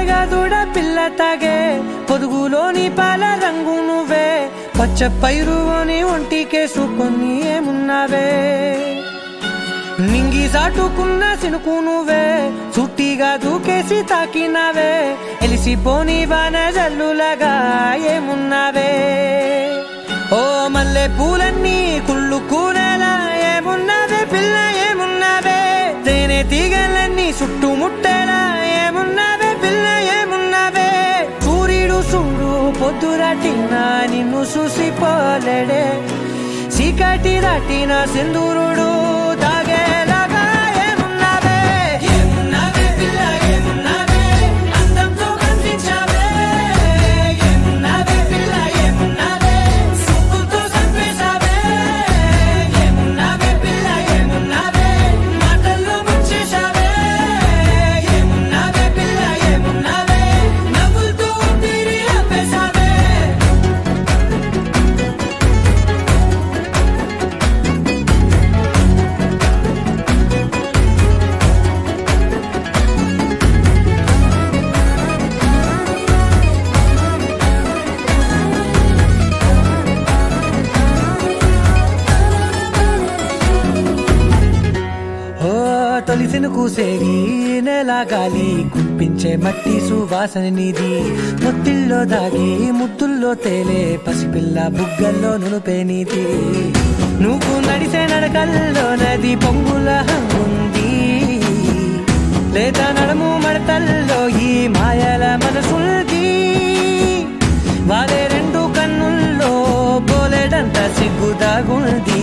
పొడిగా దూడ పిల్ల తాగే పొదుగులోని పాల రంగు నువ్వే పచ్చ పైరుని ఒంటికేసుకొని ఏమున్నావే నింగి సాటుకున్న సినుకు నువ్వే చుట్టిగా దూకేసి తాకినావే ఎలిసిపోని వాన జల్లులాగా ఏమున్నావే ఓ మల్లె పూలన్నీ కుళ్ళు కూనేలా ఏమున్నావే పిల్ల ఏమున్నావే తేనె తీగలన్నీ చుట్టుముట్టేలా ఏమున్నావే పిల్ల ఏమున్నావే సూర్యుడు చూడు పొద్దురాటిన నిన్ను చూసిపోలేడే చీకటి దాటిన సింధూరుడు తాగేలాగా ఏమున్నావే ఏమున్నావే పిల్ల ఏమున్నావే అందంతో కనిపించావే ఏమున్నావే పిల్ల ఏమున్నావే సుక్కుతో చంపేశావే ఏమున్నావే పిల్ల ఏమున్నావే మాటల్లో ముంచేశావే ఏమున్నావే పిల్ల ఏమున్నావే నవ్వులతో ఊపిరి ఆపేశావే తొలిసిను కూసేగి నెల గాలి కుప్పించే మట్టి సువాసన నీది ముత్తిల్లో దాగి ముత్తుల్లో తేలే పసిపిల్ల బుగ్గల్లో నునుపే నీది నువ్వు నడిసే నడకల్లో నది పొంగుల హంగుంది లేదా నడుము మడతల్లో ఈ మాయల మనసుంది వాలే రెండు కన్నుల్లో పోలేడంత సిగ్గుదాగుంది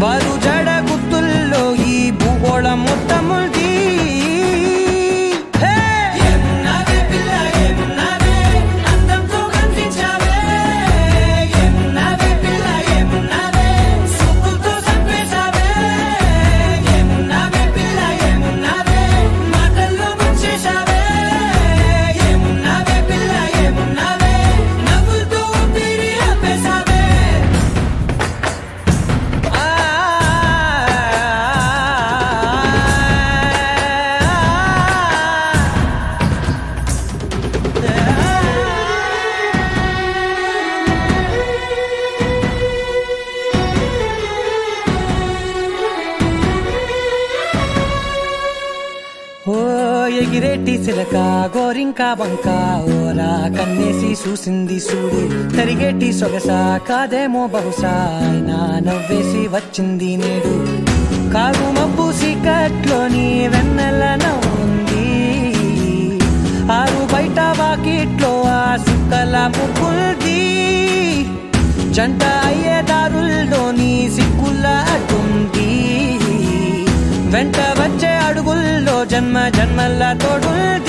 వారు జడ గుత్తుల్లో ఈ భూగోళం మొత్తముంది ఏమున్నావే పిల్ల ఏమున్నావే అందంతో కనిపించావే ఏమున్నావే పిల్ల ఏమున్నావే సుక్కుతో చంపేశావే ఏమున్నావే పిల్ల ఏమున్నావే మాటల్లో ముంచేశావే ఏమున్నావే పిల్ల ఏమున్నావే నవ్వులతో ఊపిరి ఆపేశావే ఓ ఎగిరేటి సిలక గోరింక బంక ఓరా కన్నేసి చూసింది చూడు తరిగేటి సొగస కాదేమో బహుశా అయినా నవ్వేసి వచ్చింది నేడు కారు మబ్బు సీకట్లోని వెన్నెల నవ్వుంది ఆరు బయట వాకిట్లో ఆ సుక్కల ముగ్గుల్ది జంట అయ్యే దారుల్లోని సిక్కుల అడ్డుంది వెంట వచ్చే అడుగుల్లో జన్మ జన్మల తోడుంది